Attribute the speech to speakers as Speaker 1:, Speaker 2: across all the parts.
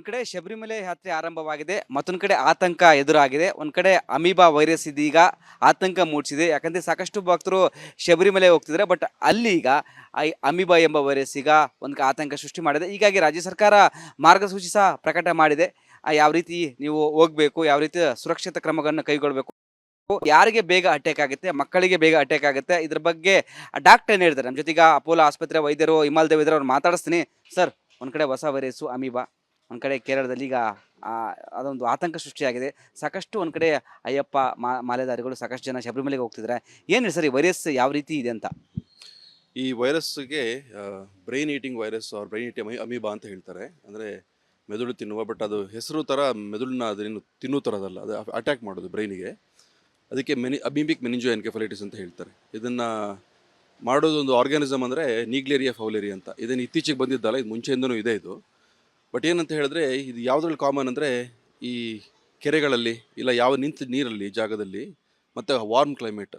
Speaker 1: ಒಂದ್ ಕಡೆ ಶಬರಿಮಲೆ ಯಾತ್ರೆ ಆರಂಭವಾಗಿದೆ, ಮತ್ತೊಂದ್ ಕಡೆ ಆತಂಕ ಎದುರಾಗಿದೆ. ಒಂದ್ ಕಡೆ ಅಮೀಬಾ ವೈರಸ್ ಇದೀಗ ಆತಂಕ ಮೂಡಿಸಿದೆ. ಯಾಕಂದ್ರೆ ಸಾಕಷ್ಟು ಭಕ್ತರು ಶಬರಿಮಲೆ ಹೋಗ್ತಿದ್ದಾರೆ, ಬಟ್ ಅಲ್ಲಿ ಈಗ ಅಮೀಬಾ ಎಂಬ ವೈರಸ್ ಈಗ ಒಂದು ಆತಂಕ ಸೃಷ್ಟಿ ಮಾಡಿದೆ. ಹೀಗಾಗಿ ರಾಜ್ಯ ಸರ್ಕಾರ ಮಾರ್ಗಸೂಚಿ ಸಹ ಪ್ರಕಟ ಮಾಡಿದೆ. ಯಾವ ರೀತಿ ನೀವು ಹೋಗ್ಬೇಕು, ಯಾವ ರೀತಿ ಸುರಕ್ಷಿತ ಕ್ರಮಗಳನ್ನು ಕೈಗೊಳ್ಬೇಕು, ಯಾರಿಗೆ ಬೇಗ ಅಟ್ಯಾಕ್ ಆಗುತ್ತೆ, ಮಕ್ಕಳಿಗೆ ಬೇಗ ಅಟ್ಯಾಕ್ ಆಗುತ್ತೆ, ಇದ್ರ ಬಗ್ಗೆ ಡಾಕ್ಟರ್ ಏನ್ ಹೇಳ್ತಾರೆ ನಮ್ಮ ಜೊತೆಗ ಅಪೋಲೋ ಆಸ್ಪತ್ರೆ ವೈದ್ಯರು ಹಿಮಾಲ್ ದೇವ್ ಇದ್ರೆ ಅವ್ರು ಮಾತಾಡಿಸ್ತೀನಿ. ಸರ್, ಒಂದ್ ಕಡೆ ಹೊಸ ವೈರಸ್ಸು ಅಮೀಬಾ, ಒಂದ್ ಕಡೆ ಕೇರಳದಲ್ಲಿ ಈಗ ಅದೊಂದು ಆತಂಕ ಸೃಷ್ಟಿಯಾಗಿದೆ. ಸಾಕಷ್ಟು ಒಂದ್ ಕಡೆ ಅಯ್ಯಪ್ಪ ಮಾಲೆದಾರಿಗಳು ಸಾಕಷ್ಟು ಜನ ಶಬರಿಮಲೆಗೆ ಹೋಗ್ತಿದ್ದಾರೆ. ಏನು ಸರ್ ಈ ವೈರಸ್ ಯಾವ ರೀತಿ ಇದೆ ಅಂತ?
Speaker 2: ಈ ವೈರಸ್ಗೆ ಬ್ರೈನ್ ಈಟಿಂಗ್ ವೈರಸ್ ಅವ್ರ ಬ್ರೈನ್ ಈಟಿಂಗ್ ಅಮೀಬಾ ಅಂತ ಹೇಳ್ತಾರೆ. ಅಂದರೆ ಮೆದುಳು ತಿನ್ನುವ, ಬಟ್ ಅದು ಹೆಸರು ಥರ ಮೆದುಳನ್ನ ಅದೇನು ತಿನ್ನೋ ಥರದಲ್ಲ, ಅದು ಅಟ್ಯಾಕ್ ಮಾಡೋದು ಬ್ರೈನಿಗೆ. ಅದಕ್ಕೆ ಅಮೀಬಿಕ್ ಮೆನಿಂಜೋ ಎನ್ಕೆಫಲೈಟಿಸ್ ಅಂತ ಹೇಳ್ತಾರೆ. ಇದನ್ನು ಮಾಡೋದು ಒಂದು ಆರ್ಗ್ಯಾನಿಸಮ್ ಅಂದರೆ ನೀಗ್ಲೇರಿಯಾ ಫೌಲೇರಿ ಅಂತ. ಇದನ್ನು ಇತ್ತೀಚೆಗೆ ಬಂದಿದ್ದಲ್ಲ, ಇದು ಮುಂಚೆಯಿಂದನೂ ಇದೆ ಇದು. ಬಟ್ ಏನಂತ ಹೇಳಿದ್ರೆ, ಇದು ಯಾವುದ್ರಲ್ಲಿ ಕಾಮನ್ ಅಂದರೆ ಈ ಕೆರೆಗಳಲ್ಲಿ ಇಲ್ಲ ಯಾವ ನಿಂತ ನೀರಲ್ಲಿ ಜಾಗದಲ್ಲಿ, ಮತ್ತು ವಾರ್ಮ್ ಕ್ಲೈಮೇಟ್,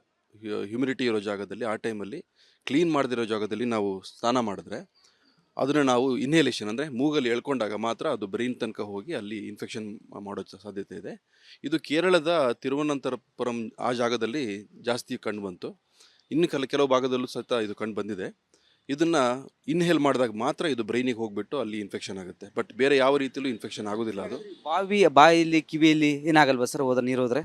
Speaker 2: ಹ್ಯುಮಿಡಿಟಿ ಇರೋ ಜಾಗದಲ್ಲಿ, ಆ ಟೈಮಲ್ಲಿ ಕ್ಲೀನ್ ಮಾಡದಿರೋ ಜಾಗದಲ್ಲಿ ನಾವು ಸ್ನಾನ ಮಾಡಿದ್ರೆ ಅದನ್ನು ನಾವು ಇನ್ಹೇಲೇಷನ್ ಅಂದರೆ ಮೂಗಲ್ಲಿ ಎಳ್ಕೊಂಡಾಗ ಮಾತ್ರ ಅದು ಬ್ರೈನ್ ತನಕ ಹೋಗಿ ಅಲ್ಲಿ ಇನ್ಫೆಕ್ಷನ್ ಮಾಡೋ ಸಾಧ್ಯತೆ ಇದೆ. ಇದು ಕೇರಳದ ತಿರುವನಂತಪುರಂ ಆ ಜಾಗದಲ್ಲಿ ಜಾಸ್ತಿ ಕಂಡು ಬಂತು. ಇನ್ನು ಕೆಲವು ಭಾಗದಲ್ಲೂ ಸಹಿತ ಇದು ಕಂಡು ಬಂದಿದೆ. ಇದನ್ನು ಇನ್ಹೇಲ್ ಮಾಡಿದಾಗ ಮಾತ್ರ ಇದು ಬ್ರೈನಿಗೆ ಹೋಗ್ಬಿಟ್ಟು ಅಲ್ಲಿ ಇನ್ಫೆಕ್ಷನ್ ಆಗುತ್ತೆ. ಬಟ್ ಬೇರೆ ಯಾವ ರೀತಿಯಲ್ಲೂ ಇನ್ಫೆಕ್ಷನ್ ಆಗೋದಿಲ್ಲ. ಅದು
Speaker 1: ಬಾಯಲ್ಲಿ ಕಿವಿಯಲ್ಲಿ ಏನಾಗಲ್ವಾ ಸರ್ ಹೋದ ನೀರು ಹೋದ್ರೆ?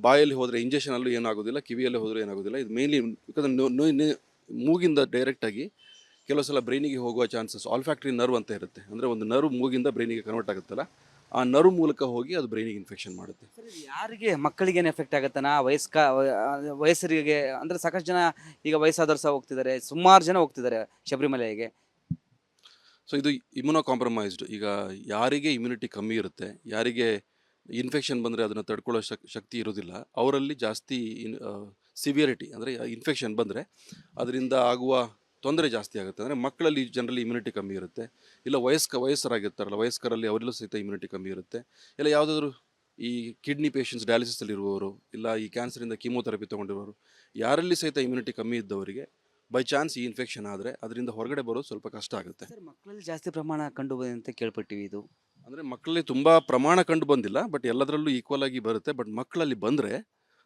Speaker 2: ಬಾಯಲ್ಲಿ ಹೋದರೆ ಇಂಜೆಕ್ಷನಲ್ಲೂ ಏನಾಗೋದಿಲ್ಲ, ಕಿವಿಯಲ್ಲೇ ಹೋದರೂ ಏನಾಗೋದಿಲ್ಲ. ಇದು ಮೇನ್ಲಿ ಯಾಕಂದರೆ ಮೂಗಿಂದ ಡೈರೆಕ್ಟಾಗಿ ಕೆಲವು ಸಲ ಬ್ರೈನಿಗೆ ಹೋಗುವ ಚಾನ್ಸಸ್. ಆಲ್ಫ್ಯಾಕ್ಟ್ರಿ ನರ್ವ್ ಅಂತ ಇರುತ್ತೆ, ಅಂದರೆ ಒಂದು ನರ್ವ್ ಮೂಗಿಂದ ಬ್ರೈನಿಗೆ ಕನ್ವರ್ಟ್ ಆಗುತ್ತಲ್ಲ, ಆ ನರ್ವ್ ಮೂಲಕ ಹೋಗಿ ಅದು ಬ್ರೈನಿಗೆ ಇನ್ಫೆಕ್ಷನ್ ಮಾಡುತ್ತೆ.
Speaker 1: ಯಾರಿಗೆ, ಮಕ್ಕಳಿಗೆ ಏನು ಎಫೆಕ್ಟ್ ಆಗುತ್ತಾನ, ವಯಸ್ಸರಿಗೆ ಅಂದ್ರೆ ಸಾಕಷ್ಟು ಜನ ಈಗ ವಯಸ್ಸಾದವ್ರು ಸಹ ಹೋಗ್ತಿದ್ದಾರೆ, ಸುಮಾರು ಜನ ಹೋಗ್ತಿದ್ದಾರೆ ಶಬರಿಮಲೆಗೆ.
Speaker 2: ಸೊ ಇದು ಇಮ್ಯುನೋ ಕಾಂಪ್ರಮೈಸ್ಡ್. ಈಗ ಯಾರಿಗೆ ಇಮ್ಯುನಿಟಿ ಕಮ್ಮಿ ಇರುತ್ತೆ, ಯಾರಿಗೆ ಇನ್ಫೆಕ್ಷನ್ ಬಂದರೆ ಅದನ್ನು ತಡ್ಕೊಳ್ಳೋ ಶಕ್ತಿ ಇರೋದಿಲ್ಲ, ಅವರಲ್ಲಿ ಜಾಸ್ತಿ ಸಿವಿಯರಿಟಿ ಅಂದರೆ ಇನ್ಫೆಕ್ಷನ್ ಬಂದರೆ ಅದರಿಂದ ಆಗುವ ತೊಂದರೆ ಜಾಸ್ತಿ ಆಗುತ್ತೆ. ಅಂದರೆ ಮಕ್ಕಳಲ್ಲಿ ಜನರಲಿ ಇಮ್ಯುನಿಟಿ ಕಮ್ಮಿ ಇರುತ್ತೆ, ಇಲ್ಲ ವಯಸ್ಸರಾಗಿರ್ತಾರಲ್ಲ ವಯಸ್ಕರಲ್ಲಿ ಅವರೆಲ್ಲೂ ಸಹಿತ ಇಮ್ಯುನಿಟಿ ಕಮ್ಮಿ ಇರುತ್ತೆ. ಇಲ್ಲ ಯಾವುದಾದ್ರೂ ಈ ಕಿಡ್ನಿ ಪೇಷಂಟ್ಸ್ ಡಯಾಲಿಸಿಸಲ್ಲಿರುವವರು, ಇಲ್ಲ ಈ ಕ್ಯಾನ್ಸರಿಂದ ಕೀಮೋಥೆರಪಿ ತೊಗೊಂಡಿರೋರು, ಯಾರಲ್ಲಿ ಸಹಿತ ಇಮ್ಯುನಿಟಿ ಕಮ್ಮಿ ಇದ್ದವರಿಗೆ ಬೈ ಚಾನ್ಸ್ ಈ ಇನ್ಫೆಕ್ಷನ್ ಆದರೆ ಅದರಿಂದ ಹೊರಗಡೆ ಬರೋದು ಸ್ವಲ್ಪ ಕಷ್ಟ ಆಗುತ್ತೆ.
Speaker 1: ಸರ್, ಮಕ್ಕಳಲ್ಲಿ ಜಾಸ್ತಿ ಪ್ರಮಾಣ ಕಂಡು ಬಂದಿದೆ ಅಂತ ಕೇಳ್ಪಟ್ಟಿವಿ. ಇದು
Speaker 2: ಅಂದರೆ ಮಕ್ಕಳಲ್ಲಿ ತುಂಬ ಪ್ರಮಾಣ ಕಂಡು ಬಂದಿಲ್ಲ, ಬಟ್ ಎಲ್ಲದರಲ್ಲೂ ಈಕ್ವಲ್ ಆಗಿ ಬರುತ್ತೆ. ಬಟ್ ಮಕ್ಕಳಲ್ಲಿ ಬಂದರೆ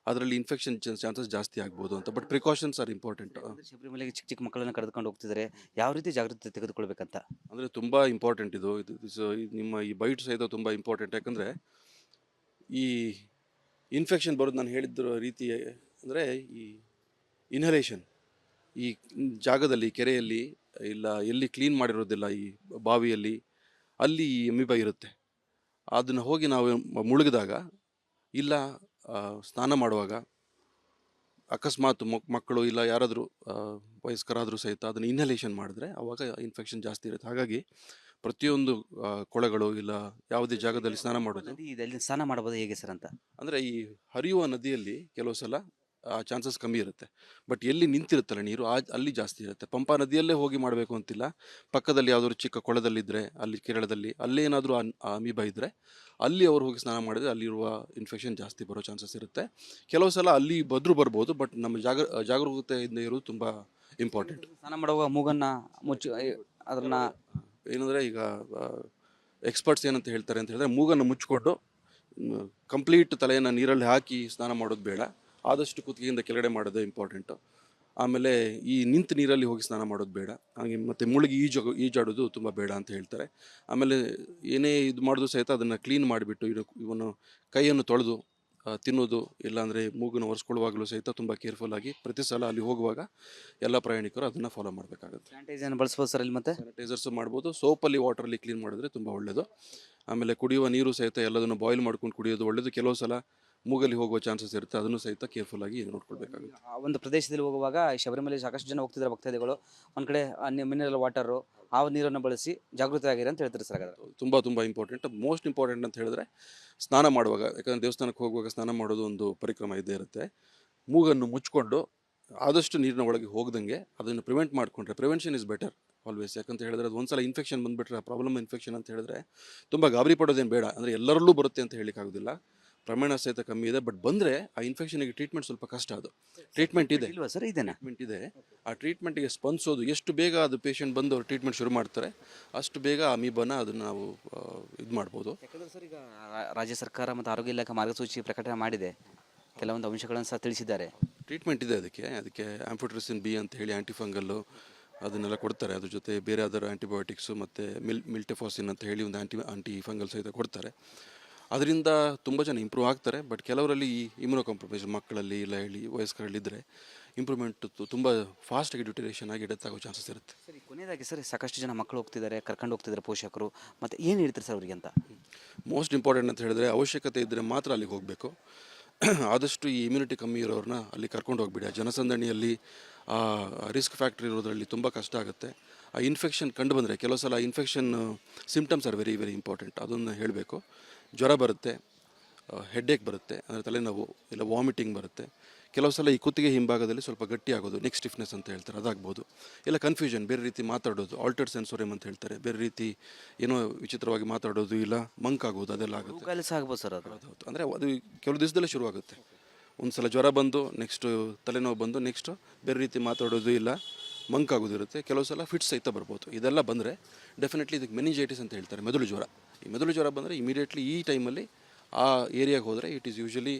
Speaker 2: ಅದರಲ್ಲಿ ಇನ್ಫೆಕ್ಷನ್ ಚಾನ್ಸಸ್ ಜಾಸ್ತಿ ಆಗ್ಬೋದು ಅಂತ. But precautions are important.
Speaker 1: ಶಬರಿಮಲೆಗೆ ಚಿಕ್ಕ ಚಿಕ್ಕ ಮಕ್ಕಳನ್ನ ಕರೆದುಕೊಂಡು ಹೋಗ್ತಿದ್ದಾರೆ, ಯಾವ ರೀತಿ ಜಾಗೃತಿ ತೆಗೆದುಕೊಳ್ಬೇಕಂತ?
Speaker 2: ಅಂದರೆ ತುಂಬ ಇಂಪಾರ್ಟೆಂಟ್ ಇದು. ನಿಮ್ಮ ಈ ಬೈಟ್ ಸಹಿತ ತುಂಬ ಇಂಪಾರ್ಟೆಂಟ್. ಯಾಕಂದರೆ ಈ ಇನ್ಫೆಕ್ಷನ್ ಬರೋದು ನಾನು ಹೇಳಿದ್ದ ರೀತಿ ಅಂದರೆ ಈ ಇನ್ಹಲೇಷನ್, ಈ ಜಾಗದಲ್ಲಿ ಕೆರೆಯಲ್ಲಿ ಇಲ್ಲ ಎಲ್ಲಿ ಕ್ಲೀನ್ ಮಾಡಿರೋದಿಲ್ಲ ಈ ಬಾವಿಯಲ್ಲಿ, ಅಲ್ಲಿ ಈ ಅಮೀಬಾ ಇರುತ್ತೆ. ಅದನ್ನು ಹೋಗಿ ನಾವು ಮುಳುಗಿದಾಗ ಇಲ್ಲ ಸ್ನಾನ ಮಾಡುವಾಗ ಅಕಸ್ಮಾತ್ ಮಕ್ಕಳು ಇಲ್ಲ ಯಾರಾದರೂ ವಯಸ್ಕರಾದರೂ ಸಹಿತ ಅದನ್ನು ಇನ್ಹಲೇಷನ್ ಮಾಡಿದ್ರೆ ಆವಾಗ ಇನ್ಫೆಕ್ಷನ್ ಜಾಸ್ತಿ ಇರುತ್ತೆ. ಹಾಗಾಗಿ ಪ್ರತಿಯೊಂದು ಕೊಳಗಳು ಇಲ್ಲ ಯಾವುದೇ ಜಾಗದಲ್ಲಿ ಸ್ನಾನ ಮಾಡೋದು.
Speaker 1: ಇದರಲ್ಲಿ ಸ್ನಾನ ಮಾಡಬಹುದು ಹೇಗೆ ಸರ್ ಅಂತ?
Speaker 2: ಅಂದರೆ ಈ ಹರಿಯುವ ನದಿಯಲ್ಲಿ ಕೆಲವು ಸಲ ಚಾನ್ಸಸ್ ಕಮ್ಮಿ ಇರುತ್ತೆ, ಬಟ್ ಎಲ್ಲಿ ನಿಂತಿರುತ್ತಲ್ಲ ನೀರು ಅಲ್ಲಿ ಜಾಸ್ತಿ ಇರುತ್ತೆ. ಪಂಪಾ ನದಿಯಲ್ಲೇ ಹೋಗಿ ಮಾಡಬೇಕು ಅಂತಿಲ್ಲ. ಪಕ್ಕದಲ್ಲಿ ಯಾವುದಾದ್ರು ಚಿಕ್ಕ ಕೊಳದಲ್ಲಿದ್ದರೆ, ಅಲ್ಲಿ ಕೇರಳದಲ್ಲಿ ಅಲ್ಲೇನಾದರೂ ಅಮೀಬಾ ಇದ್ದರೆ ಅಲ್ಲಿ ಅವ್ರು ಹೋಗಿ ಸ್ನಾನ ಮಾಡಿದರೆ ಅಲ್ಲಿರುವ ಇನ್ಫೆಕ್ಷನ್ ಜಾಸ್ತಿ ಬರೋ ಚಾನ್ಸಸ್ ಇರುತ್ತೆ. ಕೆಲವು ಸಲ ಅಲ್ಲಿ ಬರ್ಬೋದು, ಬಟ್ ನಮ್ಮ ಜಾಗರೂಕತೆಯಿಂದ ಇರೋದು ತುಂಬ ಇಂಪಾರ್ಟೆಂಟ್.
Speaker 1: ಸ್ನಾನ ಮಾಡುವಾಗ ಮೂಗನ್ನು ಮುಚ್ಚಿ ಅದನ್ನ
Speaker 2: ಏನಂದರೆ ಈಗ ಎಕ್ಸ್ಪರ್ಟ್ಸ್ ಏನಂತ ಹೇಳ್ತಾರೆ ಅಂತ ಹೇಳಿದ್ರೆ, ಮೂಗನ್ನು ಮುಚ್ಚಿಕೊಂಡು ಕಂಪ್ಲೀಟ್ ತಲೆಯನ್ನು ನೀರಲ್ಲಿ ಹಾಕಿ ಸ್ನಾನ ಮಾಡೋದು ಬೇಡ. ಆದಷ್ಟು ಕುತ್ತಿಗೆಯಿಂದ ಕೆಳಗಡೆ ಮಾಡೋದು ಇಂಪಾರ್ಟೆಂಟು. ಆಮೇಲೆ ಈ ನಿಂತ ನೀರಲ್ಲಿ ಹೋಗಿ ಸ್ನಾನ ಮಾಡೋದು ಬೇಡ. ಹಾಗೆ ಮತ್ತು ಮುಳುಗಿ ಈಜಾಡೋದು ತುಂಬ ಬೇಡ ಅಂತ ಹೇಳ್ತಾರೆ. ಆಮೇಲೆ ಏನೇ ಇದು ಮಾಡೋದು ಸಹಿತ ಅದನ್ನು ಕ್ಲೀನ್ ಮಾಡಿಬಿಟ್ಟು ಇವನು ಕೈಯನ್ನು ತೊಳೆದು ತಿನ್ನೋದು, ಇಲ್ಲಾಂದರೆ ಮೂಗನ್ನು ಒರೆಸ್ಕೊಳ್ಳುವಾಗಲೂ ಸಹಿತ ತುಂಬ ಕೇರ್ಫುಲ್ಲಾಗಿ ಪ್ರತಿ ಸಲ ಅಲ್ಲಿ ಹೋಗುವಾಗ ಎಲ್ಲ ಪ್ರಯಾಣಿಕರು ಅದನ್ನು ಫಾಲೋ ಮಾಡಬೇಕಾಗುತ್ತೆ.
Speaker 1: ಸ್ಯಾನಿಟೈಸರ್ ಬಳಸ್ಬೋದು ಸರ್ ಇಲ್ಲಿ? ಮತ್ತೆ
Speaker 2: ಸ್ಯಾನಿಟೈಸರ್ಸು ಮಾಡ್ಬೋದು, ಸೋಪಲ್ಲಿ ವಾಟರಲ್ಲಿ ಕ್ಲೀನ್ ಮಾಡಿದ್ರೆ ತುಂಬ ಒಳ್ಳೆಯದು. ಆಮೇಲೆ ಕುಡಿಯುವ ನೀರು ಸಹಿತ ಎಲ್ಲದನ್ನು ಬಾಯ್ಲ್ ಮಾಡ್ಕೊಂಡು ಕುಡಿಯೋದು ಒಳ್ಳೆಯದು. ಕೆಲವು ಸಲ ಮೂಗಲ್ಲಿ ಹೋಗುವ ಚಾನ್ಸಸ್ ಇರುತ್ತೆ, ಅದನ್ನು ಸಹಿತ ಕೇರ್ಫುಲ್ಲಾಗಿ ನೋಡ್ಕೊಳ್ಬೇಕಾಗುತ್ತೆ.
Speaker 1: ಆ ಒಂದು ಪ್ರದೇಶದಲ್ಲಿ ಹೋಗುವಾಗ ಶಬರಿಮಲೆ ಸಾಕಷ್ಟು ಜನ ಹೋಗ್ತಿದ್ದಾರೆ ಭಕ್ತಾದಿಗಳು. ಒಂದು ಕಡೆ ಮಿನರಲ್ ವಾಟರು, ಆ ನೀರನ್ನು ಬಳಸಿ ಜಾಗೃತರಾಗಿರಿ ಅಂತ ಹೇಳ್ತಾರೆ ಸರ್.
Speaker 2: ತುಂಬ ಇಂಪಾರ್ಟೆಂಟ್. ಮೋಸ್ಟ್ ಇಂಪಾರ್ಟೆಂಟ್ ಅಂತ ಹೇಳಿದ್ರೆ ಸ್ನಾನ ಮಾಡುವಾಗ, ಯಾಕಂದರೆ ದೇವಸ್ಥಾನಕ್ಕೆ ಹೋಗುವಾಗ ಸ್ನಾನ ಮಾಡೋದು ಒಂದು ಪರಿಕ್ರಮ ಇದ್ದೇ ಇರುತ್ತೆ. ಮೂಗನ್ನು ಮುಚ್ಕೊಂಡು ಆದಷ್ಟು ನೀರಿನ ಒಳಗೆ ಹೋಗ್ದಂಗೆ ಅದನ್ನು ಪ್ರಿವೆಂಟ್ ಮಾಡಿಕೊಂಡ್ರೆ, ಪ್ರಿವೆನ್ಷನ್ ಇಸ್ ಬೆಟರ್ ಆಲ್ವೇಸ್. ಯಾಕಂತ ಹೇಳಿದ್ರೆ ಅದು ಒಂದ್ಸಲ ಇನ್ಫೆಕ್ಷನ್ ಬಂದುಬಿಟ್ರೆ, ಪ್ರಾಬ್ಲಮ್ ಇನ್ಫೆಕ್ಷನ್ ಅಂತ ಹೇಳಿದ್ರೆ ತುಂಬ ಗಾಬರಿ ಪಡೋದೇನು ಬೇಡ. ಅಂದರೆ ಎಲ್ಲರಲ್ಲೂ ಬರುತ್ತೆ ಅಂತ ಹೇಳಿಕ್ಕಾಗೋದಿಲ್ಲ, ಪ್ರಮಾಣ ಸಹಿತ ಕಮ್ಮಿ ಇದೆ. ಬಟ್ ಬಂದರೆ ಆ ಇನ್ಫೆಕ್ಷನ್ಗೆ ಟ್ರೀಟ್ಮೆಂಟ್ ಸ್ವಲ್ಪ ಕಷ್ಟ. ಅದು ಟ್ರೀಟ್ಮೆಂಟ್ ಇದೆ,
Speaker 1: ಇಲ್ವಾ ಸರ್ ಇದೇನಾ?
Speaker 2: ಟ್ರೀಟ್ಮೆಂಟ್ ಇದೆ. ಆ ಟ್ರೀಟ್ಮೆಂಟ್ಗೆ ಸ್ಪಂದಿಸೋದು ಎಷ್ಟು ಬೇಗ ಅದು ಪೇಷಂಟ್ ಬಂದು ಅವ್ರು ಟ್ರೀಟ್ಮೆಂಟ್ ಶುರು ಮಾಡ್ತಾರೆ ಅಷ್ಟು ಬೇಗ ಅಮೀಬಾನ ಅದನ್ನು ನಾವು ಇದು ಮಾಡ್ಬೋದು.
Speaker 1: ಯಾಕಂದ್ರೆ ಸರ್ ಈಗ ರಾಜ್ಯ ಸರ್ಕಾರ ಮತ್ತು ಆರೋಗ್ಯ ಇಲಾಖೆ ಮಾರ್ಗಸೂಚಿ ಪ್ರಕಟಣೆ ಮಾಡಿದೆ, ಕೆಲವೊಂದು ಅಂಶಗಳನ್ನು ಸಹ ತಿಳಿಸಿದ್ದಾರೆ.
Speaker 2: ಟ್ರೀಟ್ಮೆಂಟ್ ಇದೆ ಅದಕ್ಕೆ ಆಂಫೋಟ್ರಿಸಿನ್ ಬಿ ಅಂತ ಹೇಳಿ ಆ್ಯಂಟಿಫಂಗಲ್ಲು ಅದನ್ನೆಲ್ಲ ಕೊಡ್ತಾರೆ. ಅದ್ರ ಜೊತೆ ಬೇರೆ ಅದರ ಆ್ಯಂಟಿಬಯೋಟಿಕ್ಸು ಮತ್ತು ಮಿಲ್ಟೆಫಾಸಿನ್ ಅಂತ ಹೇಳಿ ಒಂದು ಆಂಟಿ ಫಂಗಲ್ ಸಹಿತ ಕೊಡ್ತಾರೆ. ಅದರಿಂದ ತುಂಬ ಜನ ಇಂಪ್ರೂವ್ ಆಗ್ತಾರೆ. ಬಟ್ ಕೆಲವರಲ್ಲಿ ಈ ಇಮ್ಯುನೋ ಕಾಂಪ್ರಮೈಸ್ ಮಕ್ಕಳಲ್ಲಿ ಇಲ್ಲ ಹೇಳಿ ವಯಸ್ಕರಲ್ಲಿದ್ದರೆ ಇಂಪ್ರೂವ್ಮೆಂಟ್ ತುಂಬ ಫಾಸ್ಟಾಗಿ ಡ್ಯೂಟೇಷನ್ ಆಗಿ ಡೆತ್ ಆಗೋ ಚಾನ್ಸಸ್ ಇರುತ್ತೆ.
Speaker 1: ಸರಿ, ಕೊನೆಯದಾಗಿ ಸರ್ ಸಾಕಷ್ಟು ಜನ ಮಕ್ಕಳು ಹೋಗ್ತಿದ್ದಾರೆ, ಕರ್ಕೊಂಡು ಹೋಗ್ತಿದ್ದಾರೆ ಪೋಷಕರು, ಮತ್ತು ಏನು ಹೇಳ್ತಾರೆ ಸರ್ ಅವರಿಗೆ ಅಂತ?
Speaker 2: ಮೋಸ್ಟ್ ಇಂಪಾರ್ಟೆಂಟ್ ಅಂತ ಹೇಳಿದ್ರೆ ಅವಶ್ಯಕತೆ ಇದ್ದರೆ ಮಾತ್ರ ಅಲ್ಲಿಗೆ ಹೋಗಬೇಕು. ಆದಷ್ಟು ಈ ಇಮ್ಯುನಿಟಿ ಕಮ್ಮಿ ಇರೋರನ್ನ ಅಲ್ಲಿ ಕರ್ಕೊಂಡು ಹೋಗ್ಬಿಡಿ. ಆ ಜನಸಂದಣಿಯಲ್ಲಿ ರಿಸ್ಕ್ ಫ್ಯಾಕ್ಟ್ರಿ ಇರೋದ್ರಲ್ಲಿ ತುಂಬ ಕಷ್ಟ ಆಗುತ್ತೆ. ಆ ಇನ್ಫೆಕ್ಷನ್ ಕಂಡು ಬಂದರೆ ಕೆಲವು ಸಲ infection symptoms are very very important. ಅದನ್ನು ಹೇಳಬೇಕು. ಜ್ವರ ಬರುತ್ತೆ, ಹೆಡ್ಏಕ್ ಬರುತ್ತೆ, ಅಂದರೆ ತಲೆನೋವು, ಇಲ್ಲ ವಾಮಿಟಿಂಗ್ ಬರುತ್ತೆ. ಕೆಲವು ಸಲ ಈ ಕುತ್ತಿಗೆ ಹಿಂಭಾಗದಲ್ಲಿ ಸ್ವಲ್ಪ ಗಟ್ಟಿ ಆಗೋದು, ನೆಕ್ ಸ್ಟಿಫ್ನೆಸ್ ಅಂತ ಹೇಳ್ತಾರೆ, ಅದಾಗ್ಬೋದು. ಇಲ್ಲ ಕನ್ಫ್ಯೂಷನ್, ಬೇರೆ ರೀತಿ ಮಾತಾಡೋದು, ಆಲ್ಟರ್ಡ್ ಸೆನ್ಸೋರಿಯಮ್ ಅಂತ ಹೇಳ್ತಾರೆ, ಬೇರೆ ರೀತಿ ಏನೋ ವಿಚಿತ್ರವಾಗಿ ಮಾತಾಡೋದು, ಇಲ್ಲ ಮಂಕ್ ಆಗೋದು, ಅದೆಲ್ಲ ಆಗುತ್ತೆ.
Speaker 1: ಆಗ್ಬೋದು ಸರ್ ಅದು.
Speaker 2: ಹೌದು, ಅಂದರೆ ಅದು ಕೆಲವು ದಿವಸದಲ್ಲೇ ಶುರುವಾಗುತ್ತೆ. ಒಂದು ಸಲ ಜ್ವರ ಬಂದು ನೆಕ್ಸ್ಟು ತಲೆನೋವು ಬಂದು ನೆಕ್ಸ್ಟು ಬೇರೆ ರೀತಿ ಮಾತಾಡೋದು, ಇಲ್ಲ ಮಂಕ್ ಆಗೋದಿರುತ್ತೆ. ಕೆಲವು ಸಲ ಫಿಟ್ಸ್ ಸಹಿತ ಬರ್ಬೋದು. ಇದೆಲ್ಲ ಬಂದರೆ ಡೆಫಿನೆಟ್ಲಿ ಇದಕ್ಕೆ ಮೆನಿಂಜೈಟಿಸ್ ಅಂತ ಹೇಳ್ತಾರೆ, ಮೆದುಳು ಜ್ವರ. ಈ ಮೆದುಳು ಜ್ವರ ಬಂದರೆ ಇಮಿಡಿಯೇಟ್ಲಿ ಈ ಟೈಮಲ್ಲಿ ಆ ಏರಿಯಾಗೆ ಹೋದರೆ ಇಟ್ ಈಸ್ ಯೂಶಲಿ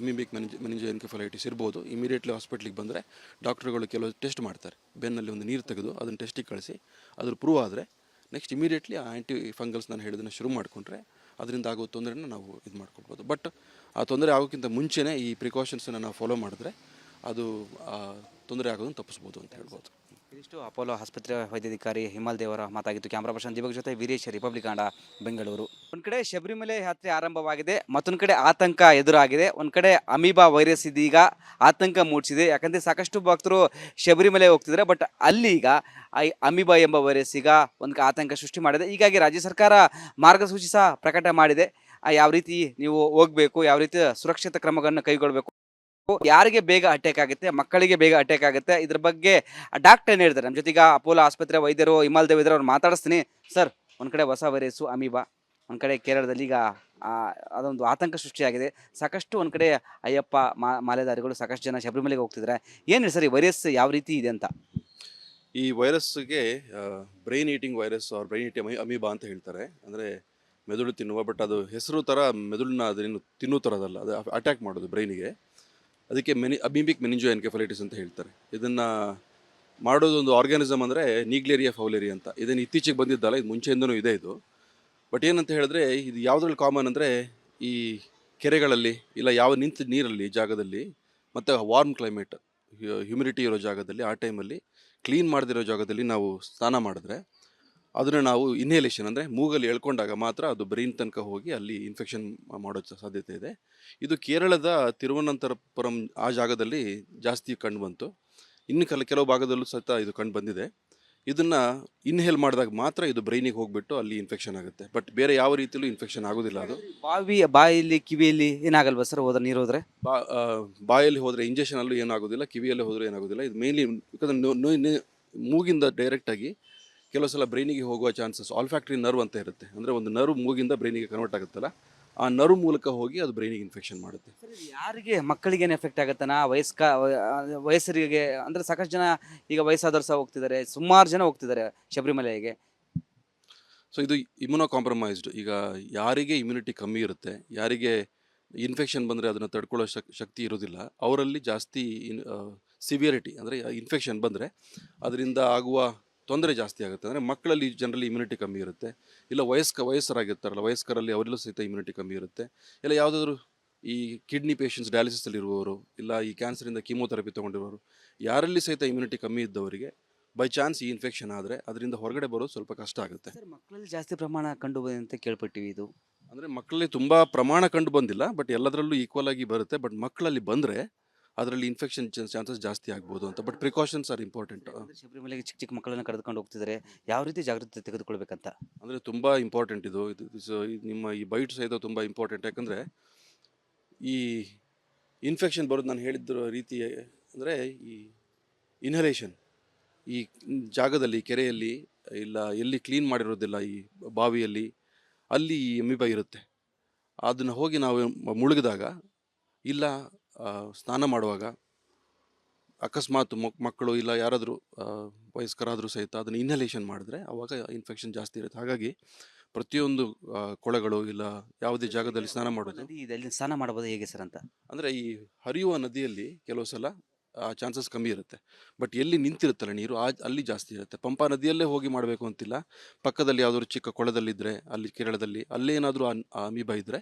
Speaker 2: ಅಮೀಬಿಕ್ ಮೆನಿಂಜೋಎನ್ಕೆಫಲೈಟಿಸ್ ಇರ್ಬೋದು. ಇಮಿಡಿಯೇಟ್ಲಿ ಹಾಸ್ಪಿಟ್ಲಿಗೆ ಬಂದರೆ ಡಾಕ್ಟ್ರುಗಳು ಕೆಲವು ಟೆಸ್ಟ್ ಮಾಡ್ತಾರೆ. ಬೆನ್ನಲ್ಲಿ ಒಂದು ನೀರು ತೆಗೆದು ಅದನ್ನು ಟೆಸ್ಟಿಗೆ ಕಳಿಸಿ ಅದ್ರ ಪ್ರೂವ್ ಆದರೆ ನೆಕ್ಸ್ಟ್ ಇಮಿಡಿಯೇಟ್ಲಿ ಆ ಆ್ಯಂಟಿ ಫಂಗಲ್ಸ್ ನಾನು ಹೇಳಿದ್ದನ್ನು ಶುರು ಮಾಡಿಕೊಂಡ್ರೆ ಅದರಿಂದ ಆಗೋ ತೊಂದರೆನ ನಾವು ಇದು ಮಾಡ್ಕೊಳ್ಬೋದು. ಬಟ್ ಆ ತೊಂದರೆ ಆಗೋಕ್ಕಿಂತ ಮುಂಚೆನೇ ಈ ಪ್ರಿಕಾಷನ್ಸನ್ನು ನಾವು ಫಾಲೋ ಮಾಡಿದ್ರೆ ಅದು ತೊಂದರೆ ಆಗೋದನ್ನು ತಪ್ಪಿಸ್ಬೋದು ಅಂತ ಹೇಳ್ಬೋದು.
Speaker 1: ಇದಿಷ್ಟು ಅಪೋಲೋ ಆಸ್ಪತ್ರೆ ವೈದ್ಯಾಧಿಕಾರಿ ಹಿಮಾಲ್ ದೇವರ ಮಾತಾಗಿತ್ತು. ಕ್ಯಾಮ್ರಾ ಪರ್ಸನ್ ದೀಪಕ್ ಜೊತೆ ವೀರೇಶ್, ರಿಪಬ್ಲಿಕ್ ಕನ್ನಡ, ಬೆಂಗಳೂರು. ಒಂದು ಕಡೆ ಶಬರಿಮಲೆ ಯಾತ್ರೆ ಆರಂಭವಾಗಿದೆ, ಮತ್ತೊಂದು ಕಡೆ ಆತಂಕ ಎದುರಾಗಿದೆ. ಒಂದು ಕಡೆ ಅಮೀಬಾ ವೈರಸ್ ಇದೀಗ ಆತಂಕ ಮೂಡಿಸಿದೆ. ಯಾಕಂದರೆ ಸಾಕಷ್ಟು ಭಕ್ತರು ಶಬರಿಮಲೆ ಹೋಗ್ತಿದ್ದಾರೆ, ಬಟ್ ಅಲ್ಲಿ ಈಗ ಅಮೀಬಾ ಎಂಬ ವೈರಸ್ ಈಗ ಒಂದು ಆತಂಕ ಸೃಷ್ಟಿ ಮಾಡಿದೆ. ಹೀಗಾಗಿ ರಾಜ್ಯ ಸರ್ಕಾರ ಮಾರ್ಗಸೂಚಿ ಸಹ ಪ್ರಕಟ ಮಾಡಿದೆ. ಯಾವ ರೀತಿ ನೀವು ಹೋಗಬೇಕು, ಯಾವ ರೀತಿ ಸುರಕ್ಷಿತ ಕ್ರಮಗಳನ್ನು ಕೈಗೊಳ್ಳಬೇಕು, ಯಾರಿಗೆ ಬೇಗ ಅಟ್ಯಾಕ್ ಆಗುತ್ತೆ, ಮಕ್ಕಳಿಗೆ ಬೇಗ ಅಟ್ಯಾಕ್ ಆಗುತ್ತೆ, ಇದ್ರ ಬಗ್ಗೆ ಡಾಕ್ಟರ್ ಏನು ಹೇಳ್ತಾರೆ. ನಮ್ಮ ಜೊತೆಗ ಅಪೋಲೋ ಆಸ್ಪತ್ರೆ ವೈದ್ಯರು ಹಿಮಾಲ್ ದೇವ್ ಇದ್ದಾರೆ, ಅವ್ರು ಮಾತಾಡಿಸ್ತೀನಿ. ಸರ್, ಒಂದು ಕಡೆ ಹೊಸ ವೈರಸ್ಸು ಅಮೀಬಾ, ಒಂದು ಕಡೆ ಕೇರಳದಲ್ಲಿ ಈಗ ಅದೊಂದು ಆತಂಕ ಸೃಷ್ಟಿಯಾಗಿದೆ. ಸಾಕಷ್ಟು ಒಂದು ಕಡೆ ಅಯ್ಯಪ್ಪ ಮಾಲೆದಾರಿಗಳು ಸಾಕಷ್ಟು ಜನ ಶಬರಿಮಲೆಗೆ ಹೋಗ್ತಿದ್ದಾರೆ. ಏನು ಸರ್ ಈ ವೈರಸ್ ಯಾವ ರೀತಿ ಇದೆ ಅಂತ?
Speaker 2: ಈ ವೈರಸ್ಗೆ ಬ್ರೈನ್ ಈಟಿಂಗ್ ವೈರಸ್ ಅವ್ರ ಬ್ರೈನ್ ಈಟಿಂಗ್ ಅಮೀಬಾ ಅಂತ ಹೇಳ್ತಾರೆ. ಅಂದರೆ ಮೆದುಳು ತಿನ್ನುವ, ಬಟ್ ಅದು ಹೆಸರು ಥರ ಮೆದುಳನ್ನ ಅದನ್ನು ತಿನ್ನೋ ಥರದಲ್ಲ, ಅದು ಅಟ್ಯಾಕ್ ಮಾಡೋದು ಬ್ರೈನಿಗೆ. ಅದಕ್ಕೆ ಅಮೀಬಿಕ್ ಮೆನಿಂಜೋಎನ್ಕೆಫಲೈಟಿಸ್ ಅಂತ ಹೇಳ್ತಾರೆ. ಇದನ್ನು ಮಾಡೋದೊಂದು ಆರ್ಗ್ಯಾನಿಸಮ್ ಅಂದರೆ ನೀಗ್ಲೇರಿಯಾ ಫೌಲೇರಿ ಅಂತ. ಇದನ್ನು ಇತ್ತೀಚೆಗೆ ಬಂದಿದ್ದಲ್ಲ, ಇದು ಮುಂಚೆಯಿಂದನೂ ಇದೆ ಇದು. ಬಟ್ ಏನಂತ ಹೇಳಿದ್ರೆ ಇದು ಯಾವುದ್ರಲ್ಲಿ ಕಾಮನ್ ಅಂದರೆ ಈ ಕೆರೆಗಳಲ್ಲಿ, ಇಲ್ಲ ಯಾವ ನಿಂತ ನೀರಲ್ಲಿ ಜಾಗದಲ್ಲಿ, ಮತ್ತು ವಾರ್ಮ್ ಕ್ಲೈಮೇಟ್, ಹ್ಯುಮಿಡಿಟಿ ಇರೋ ಜಾಗದಲ್ಲಿ, ಆ ಟೈಮಲ್ಲಿ ಕ್ಲೀನ್ ಮಾಡದಿರೋ ಜಾಗದಲ್ಲಿ ನಾವು ಸ್ನಾನ ಮಾಡಿದ್ರೆ ಅದನ್ನು ನಾವು ಇನ್ಹೇಲೇಷನ್ ಅಂದರೆ ಮೂಗಲ್ಲಿ ಎಳ್ಕೊಂಡಾಗ ಮಾತ್ರ ಅದು ಬ್ರೈನ್ ತನಕ ಹೋಗಿ ಅಲ್ಲಿ ಇನ್ಫೆಕ್ಷನ್ ಮಾಡೋ ಸಾಧ್ಯತೆ ಇದೆ. ಇದು ಕೇರಳದ ತಿರುವನಂತಪುರಂ ಆ ಜಾಗದಲ್ಲಿ ಜಾಸ್ತಿ ಕಂಡು ಬಂತು. ಇನ್ನು ಕೆಲವು ಭಾಗದಲ್ಲೂ ಸಹಿತ ಇದು ಕಂಡು ಬಂದಿದೆ. ಇದನ್ನು ಇನ್ಹೇಲ್ ಮಾಡಿದಾಗ ಮಾತ್ರ ಇದು ಬ್ರೈನಿಗೆ ಹೋಗಿಬಿಟ್ಟು ಅಲ್ಲಿ ಇನ್ಫೆಕ್ಷನ್ ಆಗುತ್ತೆ. ಬಟ್ ಬೇರೆ ಯಾವ ರೀತಿಯಲ್ಲೂ ಇನ್ಫೆಕ್ಷನ್ ಆಗೋದಿಲ್ಲ. ಅದು
Speaker 1: ಬಾಯಲ್ಲಿ ಕಿವಿಯಲ್ಲಿ ಏನಾಗಲ್ವಾ ಸರ್ ಹೋದ್ರೆ, ನೀರು ಹೋದ್ರೆ?
Speaker 2: ಬಾಯಲ್ಲಿ ಹೋದರೆ ಇಂಜೆಕ್ಷನಲ್ಲೂ ಏನಾಗೋದಿಲ್ಲ, ಕಿವಿಯಲ್ಲೇ ಹೋದರೂ ಏನಾಗೋದಿಲ್ಲ. ಇದು ಮೇನ್ಲಿ ಯಾಕಂದರೆ ಮೂಗಿಂದ ಡೈರೆಕ್ಟಾಗಿ ಕೆಲವು ಸಲ ಬ್ರೈನಿಗೆ ಹೋಗುವ ಚಾನ್ಸಸ್, ಆಲ್ಫ್ಯಾಕ್ಟ್ರಿ ನರ್ವ್ ಅಂತ ಇರುತ್ತೆ. ಅಂದರೆ ಒಂದು ನರ್ವ್ ಮೂಗಿಂದ ಬ್ರೈನಿಗೆ ಕನ್ವರ್ಟ್ ಆಗುತ್ತಲ್ಲ, ಆ ನರ್ವ್ ಮೂಲಕ ಹೋಗಿ ಅದು ಬ್ರೈನಿಗೆ ಇನ್ಫೆಕ್ಷನ್ ಮಾಡುತ್ತೆ.
Speaker 1: ಯಾರಿಗೆ, ಮಕ್ಕಳಿಗೆ ಏನು ಎಫೆಕ್ಟ್ ಆಗುತ್ತಾನ, ವಯಸ್ಸರಿಗೆ? ಅಂದರೆ ಸಾಕಷ್ಟು ಜನ ಈಗ ವಯಸ್ಸಾದವ್ರು ಸಹ ಹೋಗ್ತಿದ್ದಾರೆ, ಸುಮಾರು ಜನ ಹೋಗ್ತಿದ್ದಾರೆ ಶಬರಿಮಲೆಗೆ.
Speaker 2: ಸೊ ಇದು ಇಮ್ಯುನೋ ಕಾಂಪ್ರಮೈಸ್ಡ್. ಈಗ ಯಾರಿಗೆ ಇಮ್ಯುನಿಟಿ ಕಮ್ಮಿ ಇರುತ್ತೆ, ಯಾರಿಗೆ ಇನ್ಫೆಕ್ಷನ್ ಬಂದರೆ ಅದನ್ನು ತಡ್ಕೊಳ್ಳೋ ಶಕ್ತಿ ಇರೋದಿಲ್ಲ, ಅವರಲ್ಲಿ ಜಾಸ್ತಿ ಸಿವಿಯರಿಟಿ ಅಂದರೆ ಇನ್ಫೆಕ್ಷನ್ ಬಂದರೆ ಅದರಿಂದ ಆಗುವ ತೊಂದರೆ ಜಾಸ್ತಿ ಆಗುತ್ತೆ. ಅಂದರೆ ಮಕ್ಕಳಲ್ಲಿ ಜನರಲಿ ಇಮ್ಯುನಿಟಿ ಕಮ್ಮಿ ಇರುತ್ತೆ, ಇಲ್ಲ ವಯಸ್ಸರಾಗಿರ್ತಾರಲ್ಲ ವಯಸ್ಕರಲ್ಲಿ ಅವರೆಲ್ಲೂ ಸಹಿತ ಇಮ್ಯುನಿಟಿ ಕಮ್ಮಿ ಇರುತ್ತೆ. ಇಲ್ಲ ಯಾವುದಾದ್ರು ಈ ಕಿಡ್ನಿ ಪೇಷಂಟ್ಸ್, ಡಯಾಲಿಸಿಸಲ್ಲಿರುವವರು, ಇಲ್ಲ ಈ ಕ್ಯಾನ್ಸರಿಂದ ಕೀಮೋಥೆರಪಿ ತೊಗೊಂಡಿರೋರು, ಯಾರಲ್ಲಿ ಸಹಿತ ಇಮ್ಯುನಿಟಿ ಕಮ್ಮಿ ಇದ್ದವರಿಗೆ ಬೈ ಚಾನ್ಸ್ ಈ ಇನ್ಫೆಕ್ಷನ್ ಆದರೆ ಅದರಿಂದ ಹೊರಗಡೆ ಬರೋದು ಸ್ವಲ್ಪ ಕಷ್ಟ ಆಗುತ್ತೆ.
Speaker 1: ಸರ್, ಮಕ್ಕಳಲ್ಲಿ ಜಾಸ್ತಿ ಪ್ರಮಾಣ ಕಂಡು ಬಂದಿದೆ ಅಂತ ಕೇಳ್ಪಟ್ಟಿವಿ. ಇದು
Speaker 2: ಅಂದರೆ ಮಕ್ಕಳಲ್ಲಿ ತುಂಬ ಪ್ರಮಾಣ ಕಂಡು ಬಂದಿಲ್ಲ, ಬಟ್ ಎಲ್ಲದರಲ್ಲೂ ಈಕ್ವಲ್ ಆಗಿ ಬರುತ್ತೆ. ಬಟ್ ಮಕ್ಕಳಲ್ಲಿ ಬಂದರೆ ಅದರಲ್ಲಿ ಇನ್ಫೆಕ್ಷನ್ ಚಾನ್ಸಸ್ ಜಾಸ್ತಿ ಆಗ್ಬೋದು ಅಂತ. But precautions are important.
Speaker 1: ಶಬರಿಮಲೆಗೆ ಚಿಕ್ಕ ಚಿಕ್ಕ ಮಕ್ಕಳನ್ನ ಕರೆದುಕೊಂಡು ಹೋಗ್ತಿದ್ದಾರೆ, ಯಾವ ರೀತಿ ಜಾಗೃತಿ ತೆಗೆದುಕೊಳ್ಬೇಕಂತ?
Speaker 2: ಅಂದರೆ ತುಂಬ ಇಂಪಾರ್ಟೆಂಟ್ ಇದು. ನಿಮ್ಮ ಈ ಬೈಟ್ ಸಹಿತ ತುಂಬ ಇಂಪಾರ್ಟೆಂಟ್. ಯಾಕಂದರೆ ಈ ಇನ್ಫೆಕ್ಷನ್ ಬರೋದು ನಾನು ಹೇಳಿದ್ದ ರೀತಿ ಅಂದರೆ ಈ ಇನ್ಹಲೇಷನ್, ಈ ಜಾಗದಲ್ಲಿ ಕೆರೆಯಲ್ಲಿ ಇಲ್ಲ ಎಲ್ಲಿ ಕ್ಲೀನ್ ಮಾಡಿರೋದಿಲ್ಲ ಈ ಬಾವಿಯಲ್ಲಿ, ಅಲ್ಲಿ ಈ ಅಮೀಬಾ ಇರುತ್ತೆ. ಅದನ್ನು ಹೋಗಿ ನಾವು ಮುಳುಗಿದಾಗ ಇಲ್ಲ ಸ್ನಾನ ಮಾಡುವಾಗ ಅಕಸ್ಮಾತ್ ಮಕ್ಕಳು ಇಲ್ಲ ಯಾರಾದರೂ ವಯಸ್ಕರಾದರೂ ಸಹಿತ ಅದನ್ನು ಇನ್ಹಲೇಷನ್ ಮಾಡಿದ್ರೆ ಅವಾಗ ಇನ್ಫೆಕ್ಷನ್ ಜಾಸ್ತಿ ಇರುತ್ತೆ. ಹಾಗಾಗಿ ಪ್ರತಿಯೊಂದು ಕೊಳಗಳು ಇಲ್ಲ ಯಾವುದೇ ಜಾಗದಲ್ಲಿ ಸ್ನಾನ ಮಾಡೋದು
Speaker 1: ನದಿ ಇದೆ, ಅಲ್ಲಿ ಸ್ನಾನ ಮಾಡ್ಬೋದು ಹೇಗೆ ಸರ್ ಅಂತ?
Speaker 2: ಅಂದರೆ ಈ ಹರಿಯುವ ನದಿಯಲ್ಲಿ ಕೆಲವು ಸಲ ಚಾನ್ಸಸ್ ಕಮ್ಮಿ ಇರುತ್ತೆ. ಬಟ್ ಎಲ್ಲಿ ನಿಂತಿರುತ್ತಲ್ಲ ನೀರು ಅಲ್ಲಿ ಜಾಸ್ತಿ ಇರುತ್ತೆ. ಪಂಪಾ ನದಿಯಲ್ಲೇ ಹೋಗಿ ಮಾಡಬೇಕು ಅಂತಿಲ್ಲ. ಪಕ್ಕದಲ್ಲಿ ಯಾವುದಾದ್ರು ಚಿಕ್ಕ ಕೊಳದಲ್ಲಿದ್ದರೆ ಅಲ್ಲಿ ಕೇರಳದಲ್ಲಿ ಅಲ್ಲೇನಾದರೂ ಅಮೀಬಾ ಇದ್ದರೆ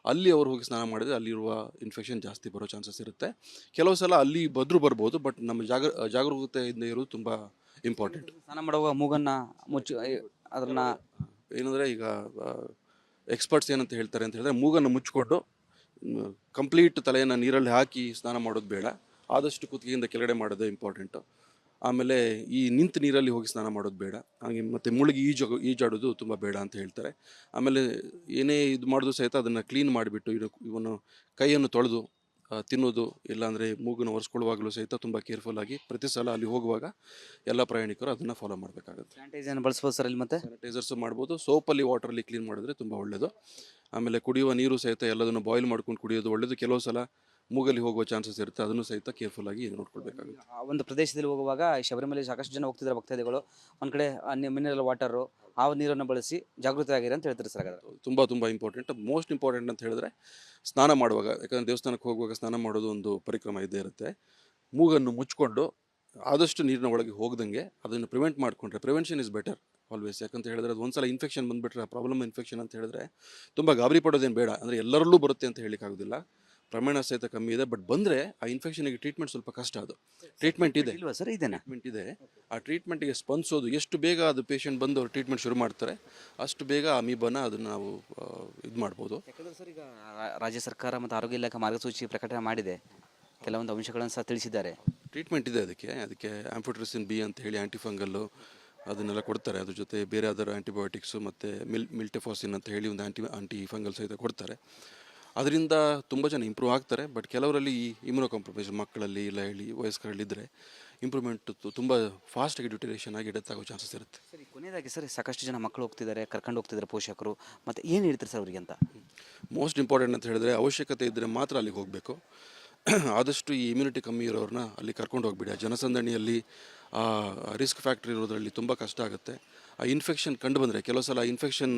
Speaker 2: ಅಲ್ಲಿ ಅವ್ರು ಹೋಗಿ ಸ್ನಾನ ಮಾಡಿದರೆ ಅಲ್ಲಿರುವ ಇನ್ಫೆಕ್ಷನ್ ಜಾಸ್ತಿ ಬರೋ ಚಾನ್ಸಸ್ ಇರುತ್ತೆ. ಕೆಲವು ಸಲ ಅಲ್ಲಿ ಬರ್ಬೋದು, ಬಟ್ ನಮ್ಮ ಜಾಗರೂಕತೆಯಿಂದ ಇರೋದು ತುಂಬ ಇಂಪಾರ್ಟೆಂಟ್.
Speaker 1: ಸ್ನಾನ ಮಾಡುವಾಗ ಮೂಗನ್ನು ಮುಚ್ಚು ಅದನ್ನು
Speaker 2: ಏನಂದರೆ ಈಗ ಎಕ್ಸ್ಪರ್ಟ್ಸ್ ಏನಂತ ಹೇಳ್ತಾರೆ ಅಂತ ಹೇಳಿದ್ರೆ ಮೂಗನ್ನು ಮುಚ್ಚಿಕೊಂಡು ಕಂಪ್ಲೀಟ್ ತಲೆಯನ್ನು ನೀರಲ್ಲಿ ಹಾಕಿ ಸ್ನಾನ ಮಾಡೋದು ಬೇಡ. ಆದಷ್ಟು ಕುತ್ತಿಗೆಯಿಂದ ಕೆಳಗಡೆ ಮಾಡೋದೇ ಇಂಪಾರ್ಟೆಂಟು. ಆಮೇಲೆ ಈ ನಿಂತು ನೀರಲ್ಲಿ ಹೋಗಿ ಸ್ನಾನ ಮಾಡೋದು ಬೇಡ. ಹಾಗೆ ಮತ್ತು ಮುಳುಗಿ ಈಜಾಡೋದು ತುಂಬ ಬೇಡ ಅಂತ ಹೇಳ್ತಾರೆ. ಆಮೇಲೆ ಏನೇ ಇದು ಮಾಡೋದು ಸಹಿತ ಅದನ್ನು ಕ್ಲೀನ್ ಮಾಡಿಬಿಟ್ಟು ಇವನು ಕೈಯನ್ನು ತೊಳೆದು ತಿನ್ನೋದು, ಇಲ್ಲಾಂದರೆ ಮೂಗನ್ನು ಒರೆಸ್ಕೊಳ್ಳುವಾಗಲೂ ಸಹಿತ ತುಂಬ ಕೇರ್ಫುಲ್ಲಾಗಿ ಪ್ರತಿ ಸಲ ಅಲ್ಲಿ ಹೋಗುವಾಗ ಎಲ್ಲ ಪ್ರಯಾಣಿಕರು ಅದನ್ನು ಫಾಲೋ ಮಾಡಬೇಕಾಗುತ್ತೆ.
Speaker 1: ಸ್ಯಾನಿಟೈಸರ್ನ ಬಳಸ್ಬೋದು ಸರ್ ಅಲ್ಲಿ ಮತ್ತೆ?
Speaker 2: ಸ್ಯಾನಿಟೈಸರ್ಸು ಮಾಡ್ಬೋದು, ಸೋಪಲ್ಲಿ ವಾಟರಲ್ಲಿ ಕ್ಲೀನ್ ಮಾಡಿದ್ರೆ ತುಂಬ ಒಳ್ಳೆಯದು. ಆಮೇಲೆ ಕುಡಿಯುವ ನೀರು ಸಹಿತ ಎಲ್ಲದನ್ನು ಬಾಯ್ಲ್ ಮಾಡ್ಕೊಂಡು ಕುಡಿಯೋದು ಒಳ್ಳೆಯದು. ಕೆಲವು ಸಲ ಮೂಗಲ್ಲಿ ಹೋಗುವ ಚಾನ್ಸಸ್ ಇರುತ್ತೆ, ಅದನ್ನು ಸಹಿತ ಕೇರ್ಫುಲ್ಲಾಗಿ ನೋಡ್ಕೊಳ್ಬೇಕಾಗುತ್ತೆ.
Speaker 1: ಆ ಒಂದು ಪ್ರದೇಶದಲ್ಲಿ ಹೋಗುವಾಗ ಶಬರಿಮಲೆ ಸಾಕಷ್ಟು ಜನ ಹೋಗ್ತಿದ್ದಾರೆ ಭಕ್ತಾದಿಗಳು. ಒಂದು ಕಡೆ ಮಿನರಲ್ ವಾಟರು ಆ ನೀರನ್ನು ಬಳಸಿ ಜಾಗೃತರಾಗಿರಿ ಅಂತ ಹೇಳ್ತಾರೆ ಸರ್. ಹಾಗಾದ್ರೆ
Speaker 2: ತುಂಬ ಇಂಪಾರ್ಟೆಂಟ್. ಮೋಸ್ಟ್ ಇಂಪಾರ್ಟೆಂಟ್ ಅಂತ ಹೇಳಿದ್ರೆ ಸ್ನಾನ ಮಾಡುವಾಗ, ಯಾಕಂದರೆ ದೇವಸ್ಥಾನಕ್ಕೆ ಹೋಗುವಾಗ ಸ್ನಾನ ಮಾಡೋದು ಒಂದು ಪರಿಕ್ರಮ ಇದ್ದೇ ಇರುತ್ತೆ. ಮೂಗನ್ನು ಮುಚ್ಕೊಂಡು ಆದಷ್ಟು ನೀರಿನ ಒಳಗೆ ಹೋಗ್ದಂಗೆ ಅದನ್ನು ಪ್ರಿವೆಂಟ್ ಮಾಡಿಕೊಂಡ್ರೆ ಪ್ರಿವೆನ್ಷನ್ ಇಸ್ ಬೆಟರ್ ಆಲ್ವೇಸ್. ಯಾಕಂತ ಹೇಳಿದ್ರೆ ಅದು ಒಂದ್ಸಲ ಇನ್ಫೆಕ್ಷನ್ ಬಂದುಬಿಟ್ರೆ ಪ್ರಾಬ್ಲಮ್ ಇನ್ಫೆಕ್ಷನ್ ಅಂತ ಹೇಳಿದ್ರೆ ತುಂಬ ಗಾಬರಿ ಪಡೋದೇನು ಬೇಡ. ಅಂದರೆ ಎಲ್ಲರಲ್ಲೂ ಬರುತ್ತೆ ಅಂತ ಹೇಳಲಿಕ್ಕಾಗೋದಿಲ್ಲ, ಪ್ರಮಾಣ ಸಹಿತ ಕಮ್ಮಿ ಇದೆ. ಬಟ್ ಬಂದರೆ ಆ ಇನ್ಫೆಕ್ಷನಿಗೆ ಟ್ರೀಟ್ಮೆಂಟ್ ಸ್ವಲ್ಪ ಕಷ್ಟ. ಅದು ಟ್ರೀಟ್ಮೆಂಟ್ ಇದೆ,
Speaker 1: ಇಲ್ವಾ ಸರ್? ಇದನ್ನ
Speaker 2: ಟ್ರೀಟ್ಮೆಂಟ್ ಇದೆ. ಆ ಟ್ರೀಟ್ಮೆಂಟಿಗೆ ಸ್ಪಂದಿಸೋದು ಎಷ್ಟು ಬೇಗ ಅದು ಪೇಷಂಟ್ ಬಂದು ಅವ್ರು ಟ್ರೀಟ್ಮೆಂಟ್ ಶುರು ಮಾಡ್ತಾರೆ ಅಷ್ಟು ಬೇಗ ಅಮೀಬಾನ ಅದನ್ನು ನಾವು ಇದು ಮಾಡ್ಬೋದು.
Speaker 1: ಯಾಕಂದ್ರೆ ಸರ್ ಈಗ ರಾಜ್ಯ ಸರ್ಕಾರ ಮತ್ತು ಆರೋಗ್ಯ ಇಲಾಖೆ ಮಾರ್ಗಸೂಚಿ ಪ್ರಕಟಣೆ ಮಾಡಿದೆ, ಕೆಲವೊಂದು ಅಂಶಗಳನ್ನು ಸಹ ತಿಳಿಸಿದ್ದಾರೆ.
Speaker 2: ಟ್ರೀಟ್ಮೆಂಟ್ ಇದೆ ಅದಕ್ಕೆ ಆಂಫೋಟ್ರಿಸಿನ್ ಬಿ ಅಂತ ಹೇಳಿ ಆ್ಯಂಟಿಫಂಗಲ್ಲು ಅದನ್ನೆಲ್ಲ ಕೊಡ್ತಾರೆ. ಅದ್ರ ಜೊತೆ ಬೇರೆ ಅದರ ಆ್ಯಂಟಿಬಯೋಟಿಕ್ಸು ಮತ್ತು ಮಿಲ್ಟೆಫಾಸಿನ್ ಅಂತ ಹೇಳಿ ಒಂದು ಆ್ಯಂಟಿಫಂಗಲ್ ಸಹಿತ ಕೊಡ್ತಾರೆ. ಅದರಿಂದ ತುಂಬ ಜನ ಇಂಪ್ರೂವ್ ಆಗ್ತಾರೆ. ಬಟ್ ಕೆಲವರಲ್ಲಿ ಈ ಇಮ್ಯುನೋ ಕಾಂಪ್ರಮೈಸ್ ಮಕ್ಕಳಲ್ಲಿ ಇಲ್ಲ ಹೇಳಿ ವಯಸ್ಕರಲ್ಲಿದ್ದರೆ ಇಂಪ್ರೂವ್ಮೆಂಟ್ ತುಂಬ ಫಾಸ್ಟಾಗಿ ಡ್ಯೂಟೇಷನ್ ಆಗಿ ಡೆತ್ ಆಗೋ ಚಾನ್ಸಸ್ ಇರುತ್ತೆ.
Speaker 1: ಸರಿ, ಕೊನೆಯದಾಗಿ ಸರ್ ಸಾಕಷ್ಟು ಜನ ಮಕ್ಕಳು ಹೋಗ್ತಿದ್ದಾರೆ, ಕರ್ಕೊಂಡು ಹೋಗ್ತಿದ್ದಾರೆ ಪೋಷಕರು, ಮತ್ತು ಏನು ಹೇಳ್ತಾರೆ ಸರ್ ಅವರಿಗೆ ಅಂತ?
Speaker 2: ಮೋಸ್ಟ್ ಇಂಪಾರ್ಟೆಂಟ್ ಅಂತ ಹೇಳಿದ್ರೆ ಅವಶ್ಯಕತೆ ಇದ್ದರೆ ಮಾತ್ರ ಅಲ್ಲಿಗೆ ಹೋಗಬೇಕು. ಆದಷ್ಟು ಈ ಇಮ್ಯುನಿಟಿ ಕಮ್ಮಿ ಇರೋರನ್ನ ಅಲ್ಲಿ ಕರ್ಕೊಂಡು ಹೋಗ್ಬಿಡಿ. ಆ ಜನಸಂದಣಿಯಲ್ಲಿ ರಿಸ್ಕ್ ಫ್ಯಾಕ್ಟ್ರಿ ಇರೋದ್ರಲ್ಲಿ ತುಂಬ ಕಷ್ಟ ಆಗುತ್ತೆ. ಆ ಇನ್ಫೆಕ್ಷನ್ ಕಂಡು ಬಂದರೆ ಕೆಲವು ಸಲ infection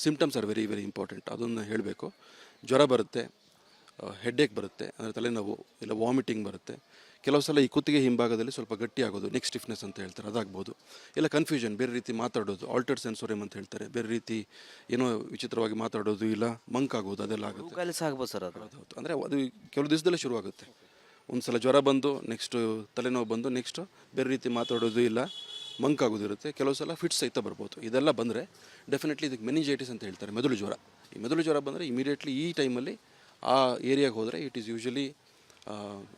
Speaker 2: symptoms are very important. ಅದನ್ನು ಹೇಳಬೇಕು. ಜ್ವರ ಬರುತ್ತೆ, ಹೆಡ್ಏಕ್ ಬರುತ್ತೆ, ಅಂದರೆ ತಲೆನೋವು, ಇಲ್ಲ ವಾಮಿಟಿಂಗ್ ಬರುತ್ತೆ. ಕೆಲವು ಸಲ ಈ ಕುತ್ತಿಗೆ ಹಿಂಭಾಗದಲ್ಲಿ ಸ್ವಲ್ಪ ಗಟ್ಟಿ ಆಗೋದು, ನೆಕ್ ಸ್ಟಿಫ್ನೆಸ್ ಅಂತ ಹೇಳ್ತಾರೆ, ಅದಾಗ್ಬೋದು. ಇಲ್ಲ ಕನ್ಫ್ಯೂಷನ್, ಬೇರೆ ರೀತಿ ಮಾತಾಡೋದು, ಆಲ್ಟರ್ಡ್ ಸೆನ್ಸೋರಿಯಮ್ ಅಂತ ಹೇಳ್ತಾರೆ, ಬೇರೆ ರೀತಿ ಏನೋ ವಿಚಿತ್ರವಾಗಿ ಮಾತಾಡೋದು, ಇಲ್ಲ ಮಂಕ್ ಆಗೋದು, ಅದೆಲ್ಲ ಆಗುತ್ತೆ.
Speaker 1: ಕಾಯಿಲೆ ಆಗ್ಬೋದು ಸರ್ ಅದು.
Speaker 2: ಹೌದು, ಅಂದರೆ ಅದು ಕೆಲವು ದಿವಸದಲ್ಲೇ ಶುರುವಾಗುತ್ತೆ. ಒಂದು ಸಲ ಜ್ವರ ಬಂದು ನೆಕ್ಸ್ಟು ತಲೆನೋವು ಬಂದು ನೆಕ್ಸ್ಟು ಬೇರೆ ರೀತಿ ಮಾತಾಡೋದು, ಇಲ್ಲ ಮಂಕ್ ಆಗೋದಿರುತ್ತೆ. ಕೆಲವು ಸಲ ಫಿಟ್ಸ್ ಸಹಿತ ಬರ್ಬೋದು. ಇದೆಲ್ಲ ಬಂದರೆ ಡೆಫಿನೆಟ್ಲಿ ಇದಕ್ಕೆ ಮೆನಿಂಜೈಟಿಸ್ ಅಂತ ಹೇಳ್ತಾರೆ, ಮೆದುಳು ಜ್ವರ. ಈ ಮೆದುಳು ಜ್ವರ ಬಂದರೆ ಇಮಿಡಿಯೇಟ್ಲಿ ಈ ಟೈಮಲ್ಲಿ ಆ ಏರಿಯಾಗೆ ಹೋದರೆ ಇಟ್ ಈಸ್ ಯೂಶಲಿ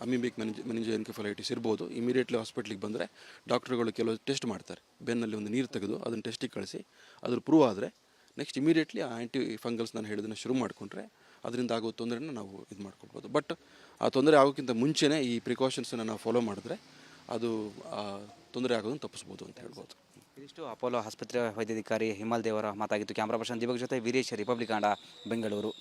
Speaker 2: ಅಮೀಬಿಕ್ ಮೆನಿಂಜೋಎನ್ಕೆಫಲೈಟಿಸ್ ಇರ್ಬೋದು. ಇಮಿಡಿಯೇಟ್ಲಿ ಹಾಸ್ಪಿಟ್ಲಿಗೆ ಬಂದರೆ ಡಾಕ್ಟ್ರುಗಳು ಕೆಲವು ಟೆಸ್ಟ್ ಮಾಡ್ತಾರೆ, ಬೆನ್ನಲ್ಲಿ ಒಂದು ನೀರು ತೆಗೆದು ಅದನ್ನು ಟೆಸ್ಟಿಗೆ ಕಳಿಸಿ ಅದ್ರ ಪ್ರೂವ್ ಆದರೆ ನೆಕ್ಸ್ಟ್ ಇಮಿಡಿಯೇಟ್ಲಿ ಆ ಆ್ಯಂಟಿ ಫಂಗಲ್ಸ್ ನಾನು ಹೇಳಿದ್ದನ್ನು ಶುರು ಮಾಡಿಕೊಂಡ್ರೆ ಅದರಿಂದ ಆಗೋ ತೊಂದರೆನ ನಾವು ಇದು ಮಾಡ್ಕೊಳ್ಬೋದು. ಬಟ್ ಆ ತೊಂದರೆ ಆಗೋಕ್ಕಿಂತ ಮುಂಚೆನೇ ಈ ಪ್ರಿಕಾಷನ್ಸನ್ನು ನಾವು ಫಾಲೋ ಮಾಡಿದ್ರೆ ಅದು ತೊಂದರೆ ಆಗೋದನ್ನು ತಪ್ಪಿಸ್ಬೋದು ಅಂತ ಹೇಳ್ಬೋದು.
Speaker 1: ಇದಿಷ್ಟು ಅಪೋಲೋ ಆಸ್ಪತ್ರೆ ವೈದ್ಯಾಧಿಕಾರಿ ಹಿಮಾಲ್ ದೇವರ ಮಾತಾಗಿತ್ತು. ಕ್ಯಾಮ್ರಾ ಪರ್ಸನ್ ದೀಪಕ್ ಜೊತೆ ವೀರೇಶ್, ರಿಪಬ್ಲಿಕ್ ಕನ್ನಡ, ಬೆಂಗಳೂರು.